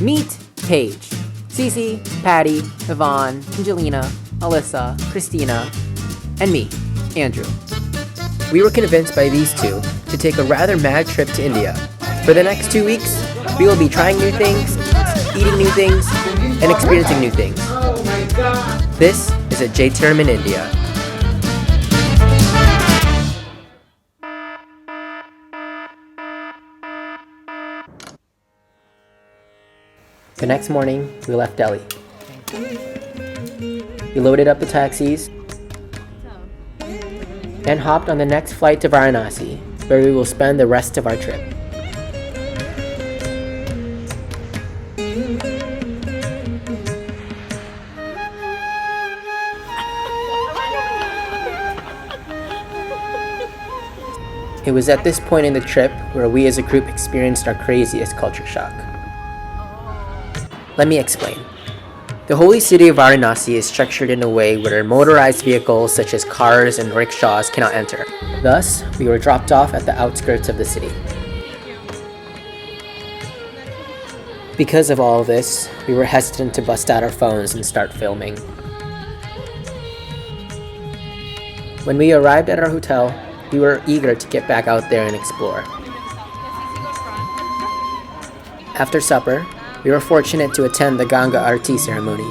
Meet Paige, Cece, Patty, Yvonne, Angelina, Alyssa, Christina, and me, Andrew. We were convinced by these two to take a rather mad trip to India. For the next 2 weeks, we will be trying new things, eating new things, and experiencing new things. Oh my god! This is at J-Term in India. The next morning, we left Delhi. We loaded up the taxis and hopped on the next flight to Varanasi, where we will spend the rest of our trip. It was at this point in the trip where we as a group experienced our craziest culture shock. Let me explain. The holy city of Varanasi is structured in a way where motorized vehicles such as cars and rickshaws cannot enter. Thus, we were dropped off at the outskirts of the city. Because of all of this, we were hesitant to bust out our phones and start filming. When we arrived at our hotel, we were eager to get back out there and explore. After supper, we were fortunate to attend the Ganga Aarti ceremony,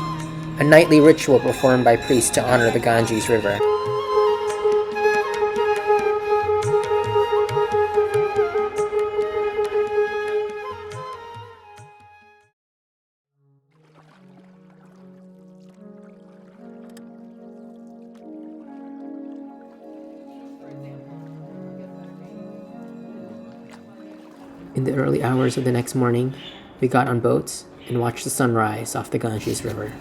a nightly ritual performed by priests to honor the Ganges River. In the early hours of the next morning, we got on boats and watched the sun rise off the Ganges River.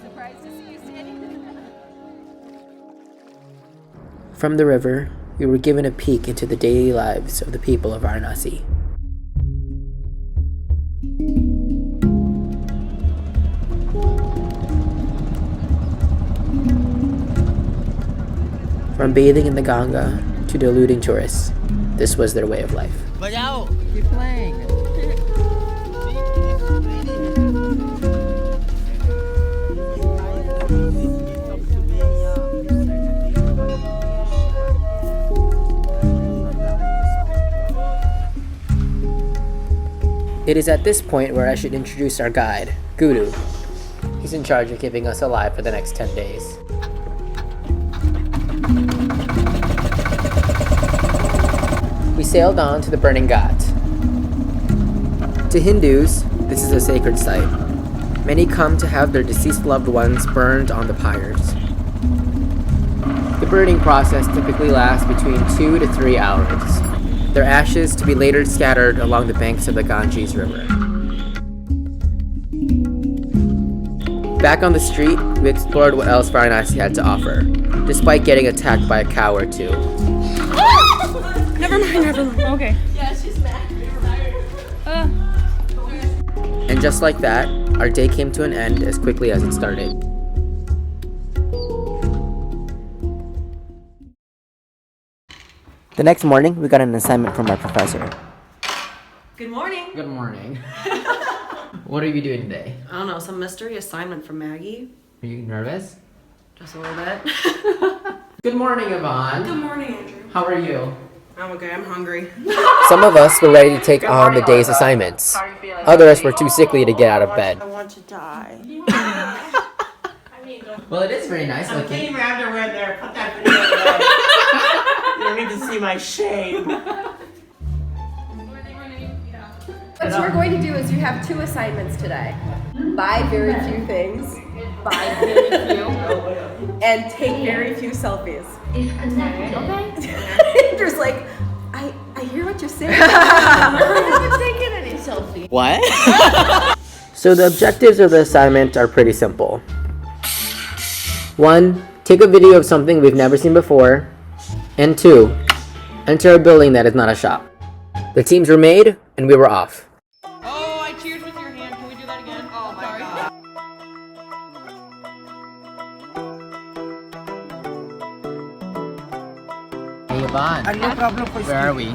Surprised to see you standing there. From the river, we were given a peek into the daily lives of the people of Varanasi. From bathing in the Ganga to deluding tourists, this was their way of life. Keep playing. It is at this point where I should introduce our guide, Guru. He's in charge of keeping us alive for the next 10 days. We sailed on to the Burning Ghat. To Hindus, this is a sacred site. Many come to have their deceased loved ones burned on the pyres. The burning process typically lasts between 2 to 3 hours. Their ashes to be later scattered along the banks of the Ganges River. Back on the street, we explored what else Varanasi had to offer, despite getting attacked by a cow or two. Never mind. Okay. And just like that, our day came to an end as quickly as it started. The next morning, we got an assignment from our professor. Good morning. Good morning. What are you doing today? I don't know, some mystery assignment from Maggie. Are you nervous? Just a little bit. Good morning, Yvonne. Good morning, Andrew. How are you? I'm okay, I'm hungry. Some of us were ready to take on the day's assignments. Others were too sickly to get out of bed. I want to die. Well, it is very nice I'm looking. getting my underwear there. Put that video away. You don't need to see my shame. What you're going to do is you have 2 assignments today. Buy very few things. Buy very few. And take very few selfies. Okay. Andrew's like, I hear what you're saying. I haven't taken any selfies. What? So the objectives of the assignment are pretty simple. 1, take a video of something we've never seen before. And 2, Enter a building that is not a shop. The teams were made, and we were off. Oh, I cheered with your hand. Can we do that again? Oh my god. Hey, Yvonne. No problem for Where are we?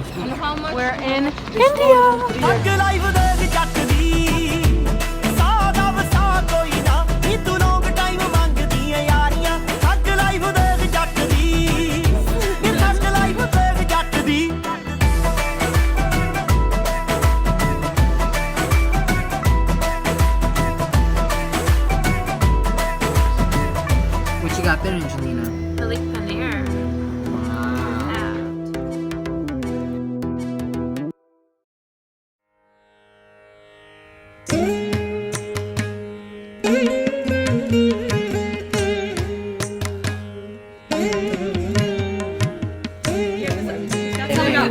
We're in ਅੱਗ live ਦੇ ਜੱਟ ਦੀ ਸਾਦਾ ਵਸਾ ਕੋਈ ਨਾ ਨੀ ਤੂੰ long time ਮੰਗਦੀ ਐ ਯਾਰੀਆਂ ਅੱਗ ਲਾਈਵ ਦੇ ਜੱਟ ਦੀ ਨੀ ਅੱਗ ਲਾਈਵ ਦੇ ਜੱਟ ਦੀ What you got there, Angelina? I like paneer.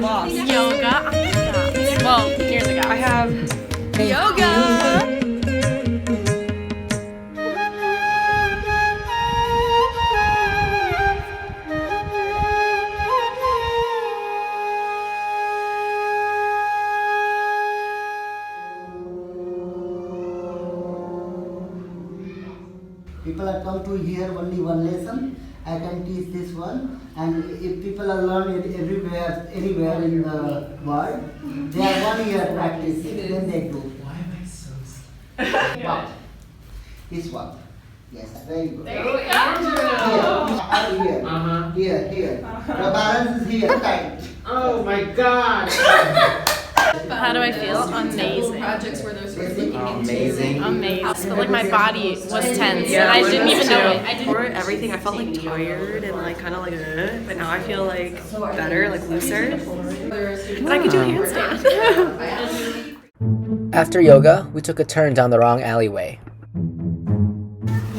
Wow. Yeah. Yoga. Well, here's a guy. I have Yoga. People are come to hear only one lesson. I can teach this one, and if people are learning it everywhere, anywhere in the world, they are 1 year practice. Then they do. Why am I so? Walk. This walk. Yes, very good. Here, here. The balance is here. Tight. Oh my god! How do I feel? Amazing. Projects where those sort of looking Amazing. Amazing. I felt like my body was tense and I didn't even know it. I Before didn't. everything, I felt like tired and like kind of like, but now I feel like better, like looser. And I could do a handstand. After yoga, we took a turn down the wrong alleyway.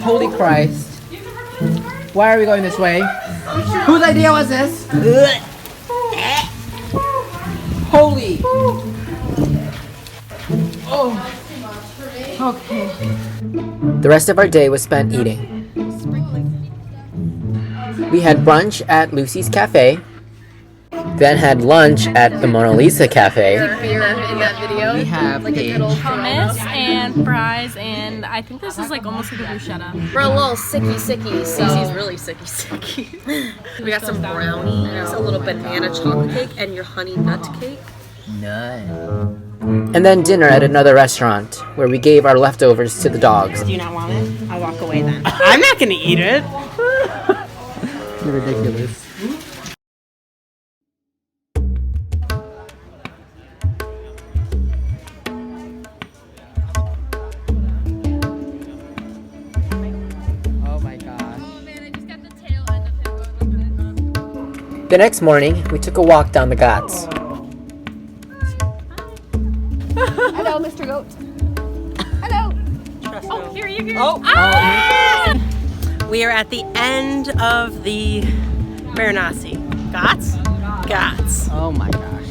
Holy Christ. Why are we going this way? Whose idea was this? Holy. Oh. Okay. The rest of our day was spent eating. We had brunch at Lucy's Cafe, then had lunch at the Mona Lisa Cafe. beer in that video. We have Like a good old Hummus and fries and I think this is like almost like a bruschetta. We're a little sicky, so. Cece's really sicky. We got some brownies, a little banana chocolate cake, and your honey nut cake. None. And then dinner at another restaurant where we gave our leftovers to the dogs. Do you not want it? I'll walk away then. I'm not gonna eat it. You're ridiculous. Oh my gosh. The next morning, we took a walk down the Ghats. Hello, Mr. Goat. Hello. Oh, here you go. Oh. Ah! We are at the end of the Varanasi. Ghats? Oh my gosh.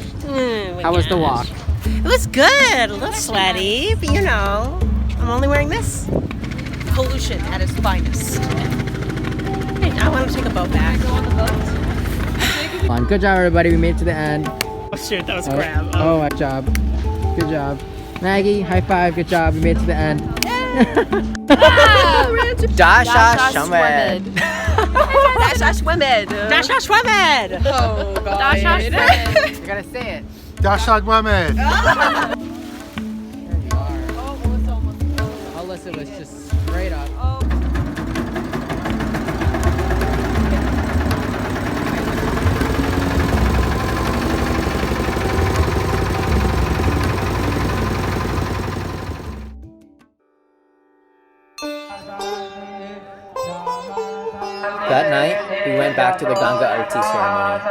How was the walk? It was good. A little sweaty, but you know, I'm only wearing this. Pollution at its finest. Hey, I want to take a boat back. Fun. Good job, everybody. We made it to the end. Oh shit, that was crab. Oh, good job. Good job. Maggie, high five. Good job. We made it to the end. Dasha Shamed. Dasha Schwimmed. Dasha Schwemmed! Oh god. Dasha Schwimmed. You gotta say it. Dashag Mohammed. There you are. Alyssa was just straight up. That night, we went back to the Ganga Arti ceremony.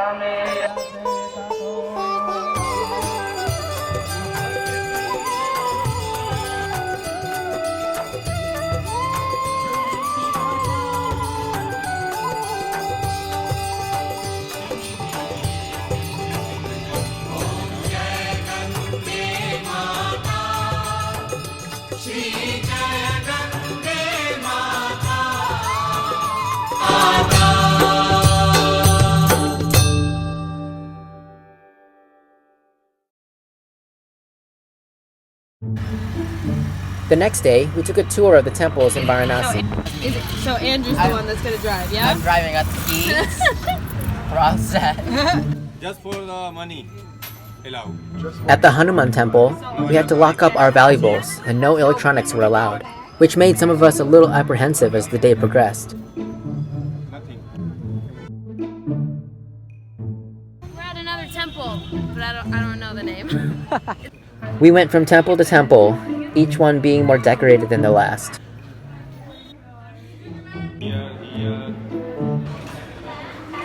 The next day, we took a tour of the temples in Varanasi. So Andrew's the one that's gonna drive, yeah? I'm driving at the keys. We're all set. Just for the money allowed. At the Hanuman temple, we had to lock up our valuables and no electronics were allowed, which made some of us a little apprehensive as the day progressed. Nothing. We're at another temple, but I don't know the name. We went from temple to temple, each one being more decorated than the last.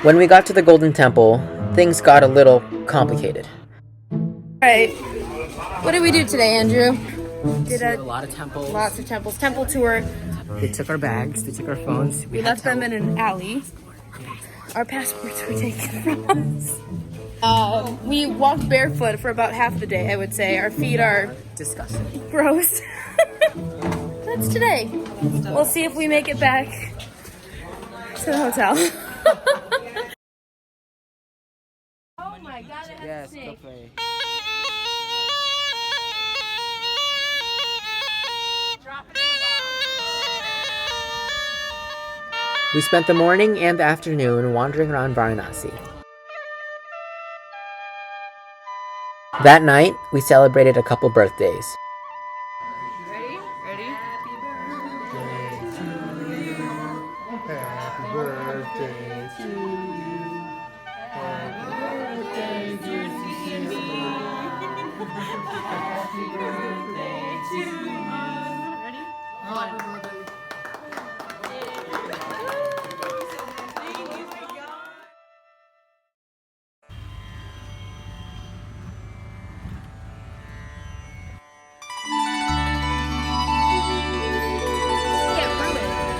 When we got to the Golden Temple, things got a little complicated. Alright. What did we do today, Andrew? Did a lot of temples. Lots of temples. Temple tour. They took our bags, they took our phones. We left them in an alley. Our passports were taken from us. We walked barefoot for about half the day, I would say. Our feet are Disgusting. gross. That's today. We'll see if we make it back to the hotel. Oh my god, it has a snake. play. We spent the morning and the afternoon wandering around Varanasi. That night, we celebrated a couple birthdays. Ready? Ready? Happy birthday to you. Happy birthday to you. Happy birthday to you. Ready?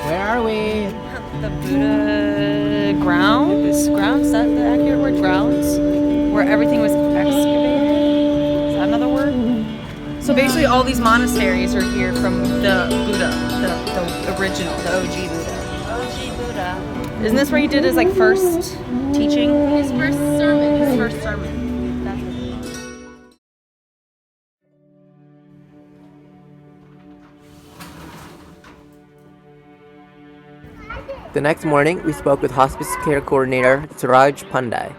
Where are we? The Buddha grounds? Is that the accurate word? Grounds? Where everything was excavated? Is that another word? So basically all these monasteries are here from the Buddha, the original, the OG Buddha. OG Buddha. Isn't this where he did his like first teaching? His first sermon. His first sermon. That's it. The next morning, we spoke with hospice care coordinator Suraj Pandey.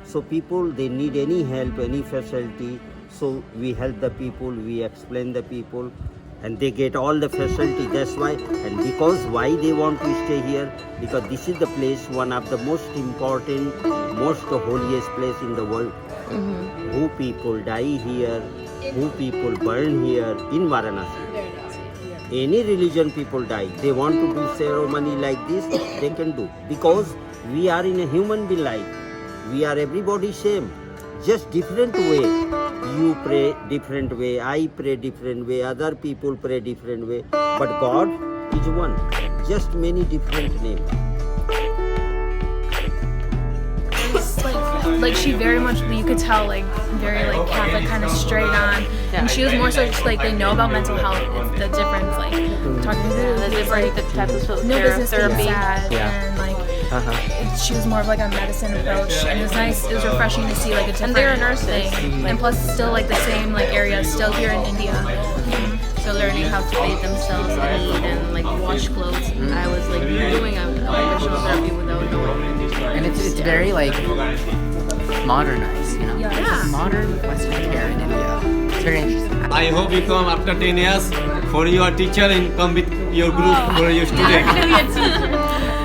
So people, they need any help, any facility. So we help the people, we explain the people, and they get all the facility. That's why, and because why they want to stay here, because this is the place, one of the most important, most holiest place in the world. Who people die here, who people burn here in Varanasi. Any religion people die, they want to do ceremony like this, they can do. Because we are in a human being life. We are everybody same, just different way. You pray different way, I pray different way, other people pray different way. But God is one, just many different names. Like she very much, you could tell, like very like Catholic, kind of straight on, and she was more so just like they know about mental health, it's the difference, like talking to the different types of no business being sad, and like she was more of like a medicine approach, and it was nice, it was refreshing to see like a different thing, and plus still like the same like area, still here in India. So learning how to bathe themselves and eat and like wash clothes. I was like doing occupational therapy without knowing. And it's very like modernized, you know? Yeah. Modern Western care in India. It's very interesting. I hope you come after 10 years for your teacher and come with your group for your student.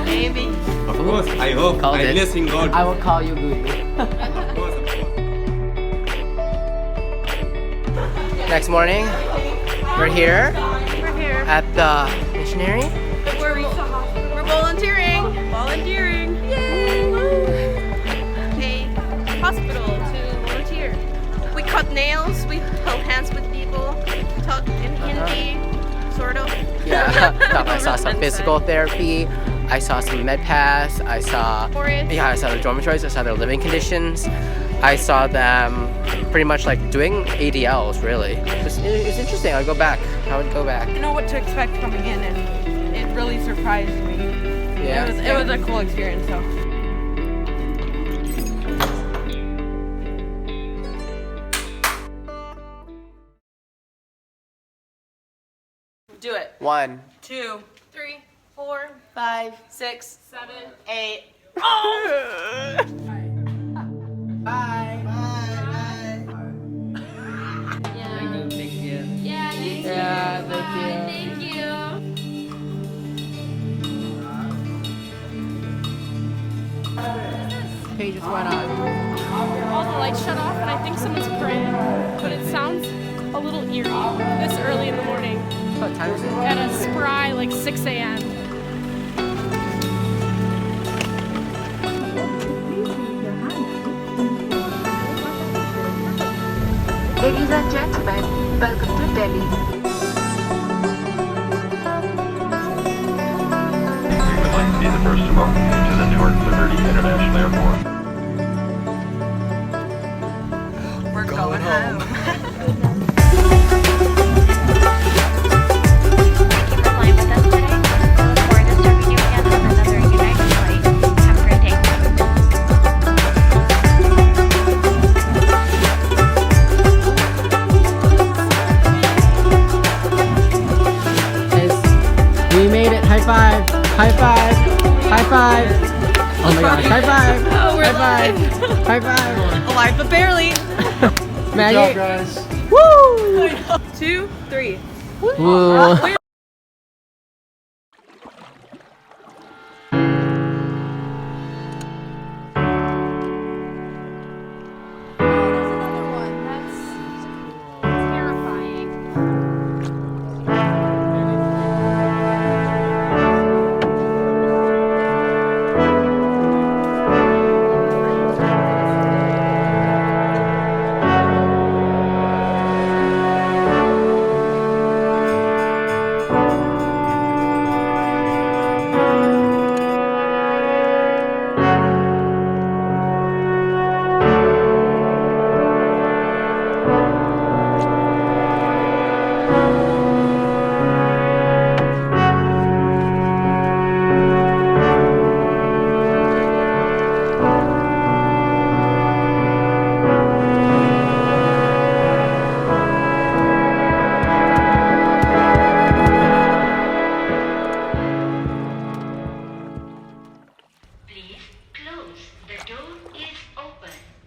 Maybe. Of course, I hope. Called I it. bless in God. I will call you Guru. Of course, of course. Next morning, we're here We're here. at the missionary. We're volunteering. Volunteering. Yay! A hospital to volunteer. We cut nails. We held hands with people. Talked in Hindi, sort of. Yeah, I saw some physical therapy. I saw some med pass. I saw the dormitories. I saw their living conditions. I saw them pretty much like doing ADLs. Really, it's interesting. I would go back. I would go back. I didn't know what to expect coming in, and it really surprised me. Yeah. It was a cool experience. So. 1. 2, 3, 4, 5, 6, 7. 8. Bye. Yeah, you too. Yeah, thank you. Thank you. Page just went on. All the lights shut off, and I think someone's praying, but it sounds a little eerie this early in the morning What time is it? at a spry like 6 a.m. Ladies and gentlemen, welcome to Delhi. We would like to be the first to welcome you to the Newark Liberty International Airport. We're going home. Thank you for flying with us today. We look forward to serving you again on another United flight. Have a great day. Guys, we made it. High five. High five. High five. Oh my gosh. High five. Oh, we're High five. High five. Alive, but barely. Maggie. guys. Woo! 2, 3. Woo.